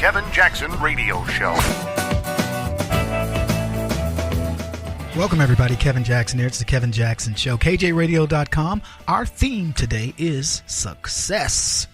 Kevin Jackson Radio Show. Welcome, everybody. Kevin Jackson here. It's the Kevin Jackson Show. KJRadio.com. Our theme today is success.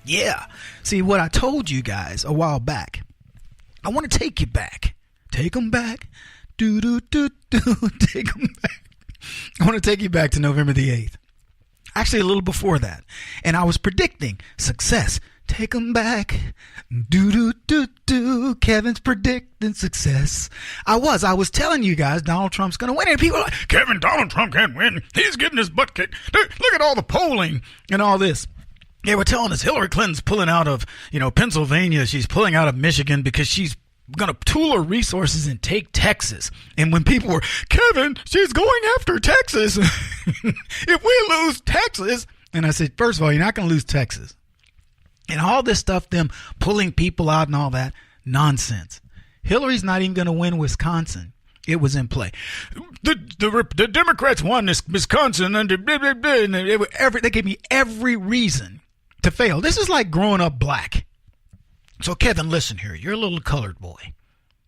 Yeah. See, what I told you guys a while back, I want to take you back. Take them back. Take them back. I want to take you back to November the 8th. Actually, a little before that. And I was predicting success. Take them back. Kevin's predicting success. I was telling you guys Donald Trump's going to win. And people are like, Kevin, Donald Trump can't win. He's getting his butt kicked. Look at all the polling and all this. They were telling us Hillary Clinton's pulling out of, Pennsylvania. She's pulling out of Michigan because she's going to tool her resources and take Texas. And when people were, Kevin, she's going after Texas. If we lose Texas. And I said, first of all, you're not going to lose Texas. And all this stuff, them pulling people out and all that, nonsense. Hillary's not even going to win Wisconsin. It was in play. The Democrats won this Wisconsin and they gave me every reason to fail. This is like growing up black. So, Kevin, listen here. You're a little colored boy.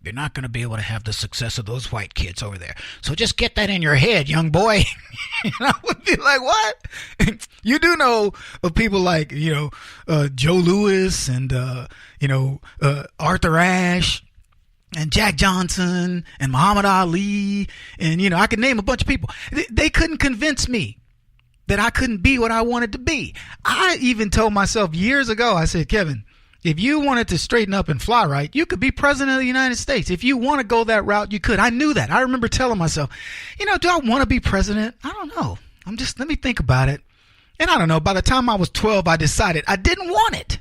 You're not going to be able to have the success of those white kids over there. So just get that in your head, young boy. And I would be like, what? You do know of people like, Joe Louis and, Arthur Ashe and Jack Johnson and Muhammad Ali. And, I could name a bunch of people. They couldn't convince me that I couldn't be what I wanted to be. I even told myself years ago, I said, Kevin, if you wanted to straighten up and fly right, you could be president of the United States. If you want to go that route, you could. I knew that. I remember telling myself, do I want to be president? I don't know. Let me think about it. And I don't know. By the time I was 12, I decided I didn't want it.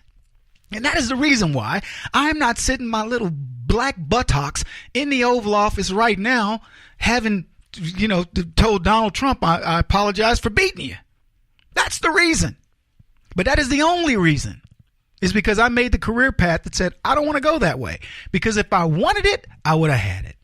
And that is the reason why I'm not sitting my little black buttocks in the Oval Office right now, having, told Donald Trump, I apologize for beating you. That's the reason. But that is the only reason. Is because I made the career path that said, I don't want to go that way. Because if I wanted it, I would have had it.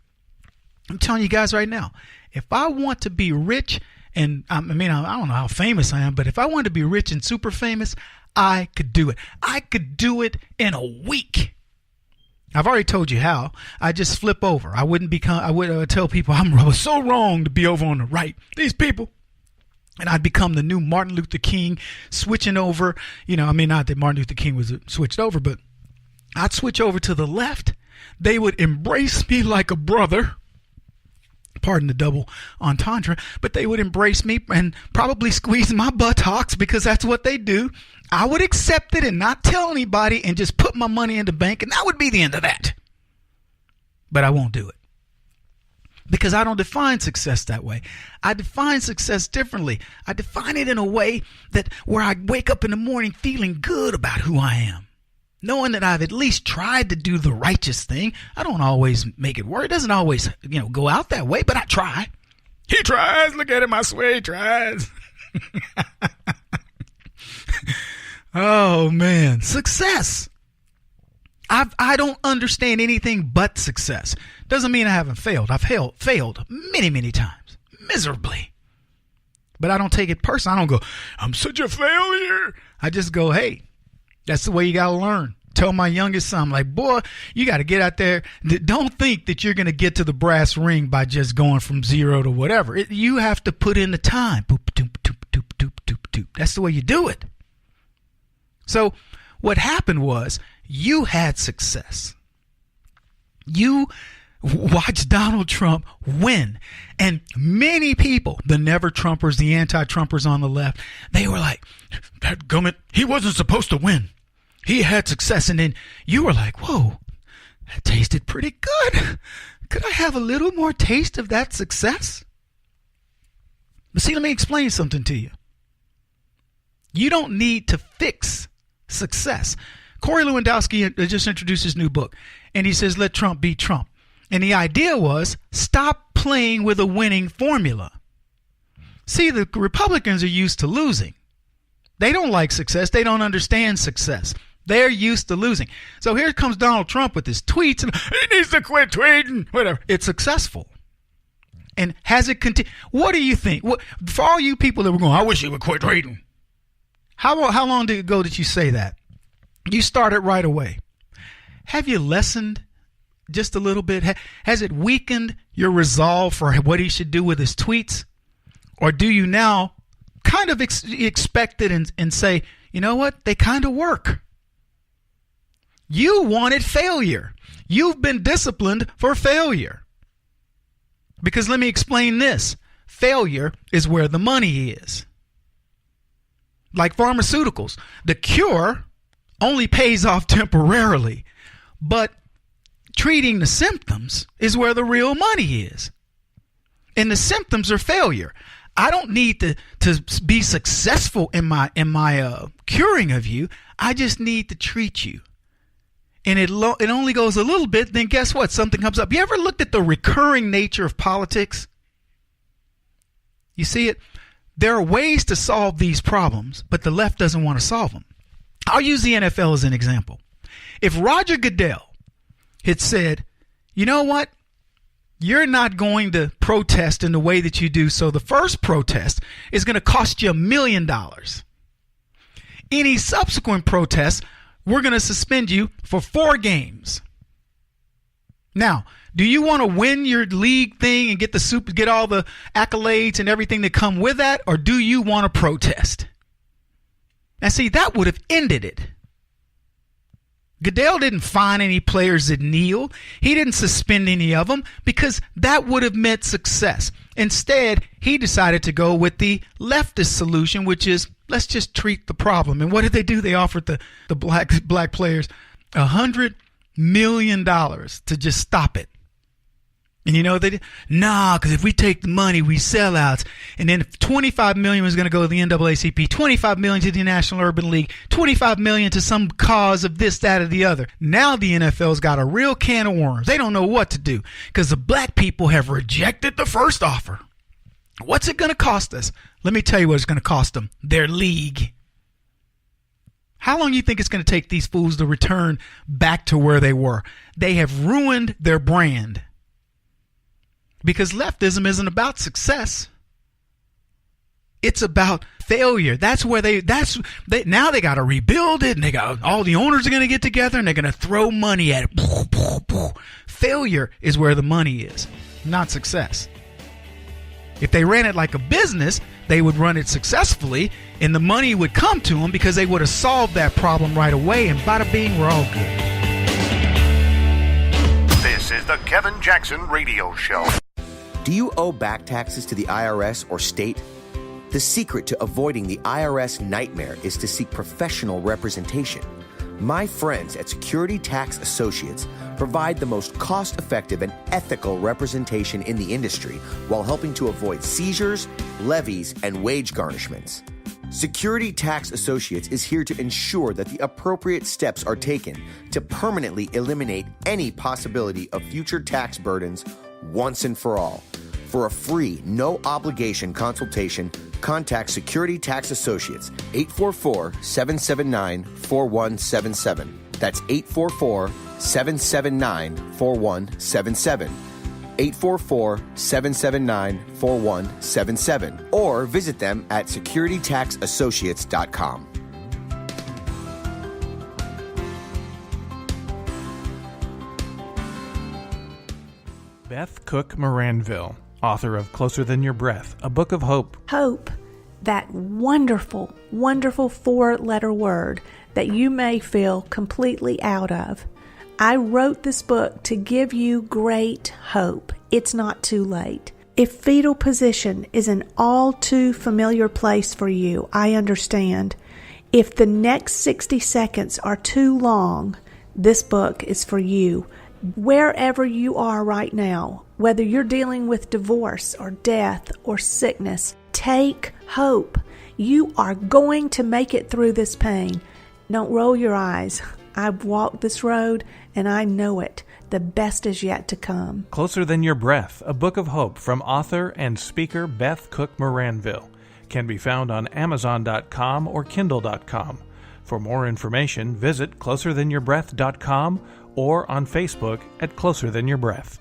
I'm telling you guys right now, if I want to be rich, and I don't know how famous I am, but if I wanted to be rich and super famous, I could do it. I could do it in a week. I've already told you how. I just flip over. I would tell people I was so wrong to be over on the right. These people. And I'd become the new Martin Luther King, switching over, not that Martin Luther King was switched over, but I'd switch over to the left. They would embrace me like a brother. Pardon the double entendre, but they would embrace me and probably squeeze my buttocks because that's what they do. I would accept it and not tell anybody and just put my money in the bank, and that would be the end of that. But I won't do it. Because I don't define success that way. I define success differently. I define it in a way that where I wake up in the morning feeling good about who I am. Knowing that I've at least tried to do the righteous thing. I don't always make it work. It doesn't always, go out that way, but I try. He tries. Look at him, I swear he tries. Oh, man. Success. I don't understand anything but success. Doesn't mean I haven't failed. I've failed many, many times, miserably. But I don't take it personal. I don't go, I'm such a failure. I just go, hey, that's the way you got to learn. Tell my youngest son, I'm like, boy, you got to get out there. Don't think that you're going to get to the brass ring by just going from zero to whatever. You have to put in the time. Boop, doop, doop, doop, doop, doop, doop. That's the way you do it. So what happened was, you had success. You watched Donald Trump win. And many people, the never-Trumpers, the anti-Trumpers on the left, they were like, that gummit, he wasn't supposed to win. He had success. And then you were like, whoa, that tasted pretty good. Could I have a little more taste of that success? But see, let me explain something to you. You don't need to fix success. Corey Lewandowski just introduced his new book, and he says, let Trump be Trump. And the idea was, stop playing with a winning formula. See, the Republicans are used to losing. They don't like success. They don't understand success. They're used to losing. So here comes Donald Trump with his tweets, and he needs to quit tweeting, whatever. It's successful. And has it continued? What do you think? For all you people that were going, I wish he would quit tweeting. How long did it go that you say that? You started right away. have you lessened just a little bit? Has it weakened your resolve for what he should do with his tweets? Or do you now kind of expect it and say, you know what? They kind of work. You wanted failure. You've been disciplined for failure. Because let me explain this. Failure is where the money is. Like pharmaceuticals, the cure only pays off temporarily, but treating the symptoms is where the real money is. And the symptoms are failure. I don't need to be successful in my curing of you. I just need to treat you. And it only goes a little bit, then guess what? Something comes up. You ever looked at the recurring nature of politics? You see it? There are ways to solve these problems, but the left doesn't want to solve them. I'll use the NFL as an example. If Roger Goodell had said, you know what? You're not going to protest in the way that you do, so the first protest is going to cost you $1 million. Any subsequent protests, we're going to suspend you for 4 games. Now, do you want to win your league thing and get all the accolades and everything that come with that, or do you want to protest? Now, see, that would have ended it. Goodell didn't fine any players that kneeled. He didn't suspend any of them because that would have meant success. Instead, he decided to go with the leftist solution, which is let's just treat the problem. And what did they do? They offered the black players $100 million to just stop it. And you know they did? Nah, because if we take the money, we sell out. And then $25 million was going to go to the NAACP, $25 million to the National Urban League, $25 million to some cause of this, that, or the other. Now the NFL's got a real can of worms. They don't know what to do because the black people have rejected the first offer. What's it going to cost us? Let me tell you what it's going to cost them. Their league. How long do you think it's going to take these fools to return back to where they were? They have ruined their brand. Because leftism isn't about success. It's about failure. That's where now they got to rebuild it, and they got all the owners are going to get together and they're going to throw money at it. Failure is where the money is, not success. If they ran it like a business, they would run it successfully and the money would come to them because they would have solved that problem right away, and bada bing, we're all good. This is the Kevin Jackson Radio Show. Do you owe back taxes to the IRS or state? The secret to avoiding the IRS nightmare is to seek professional representation. My friends at Security Tax Associates provide the most cost-effective and ethical representation in the industry while helping to avoid seizures, levies, and wage garnishments. Security Tax Associates is here to ensure that the appropriate steps are taken to permanently eliminate any possibility of future tax burdens once and for all. For a free, no-obligation consultation, contact Security Tax Associates, 844-779-4177. That's 844-779-4177. 844-779-4177. Or visit them at securitytaxassociates.com. Beth Cook Moranville, author of Closer Than Your Breath, a book of hope. Hope, that wonderful, wonderful 4-letter word that you may feel completely out of. I wrote this book to give you great hope. It's not too late. If fetal position is an all too familiar place for you, I understand. If the next 60 seconds are too long, this book is for you. Wherever you are right now, whether you're dealing with divorce or death or sickness, take hope. You are going to make it through this pain. Don't roll your eyes. I've walked this road and I know it. The best is yet to come. Closer Than Your Breath, a book of hope from author and speaker Beth Cook Moranville, can be found on Amazon.com or Kindle.com. For more information, visit closerthanYourBreath.com or on Facebook at Closer Than Your Breath.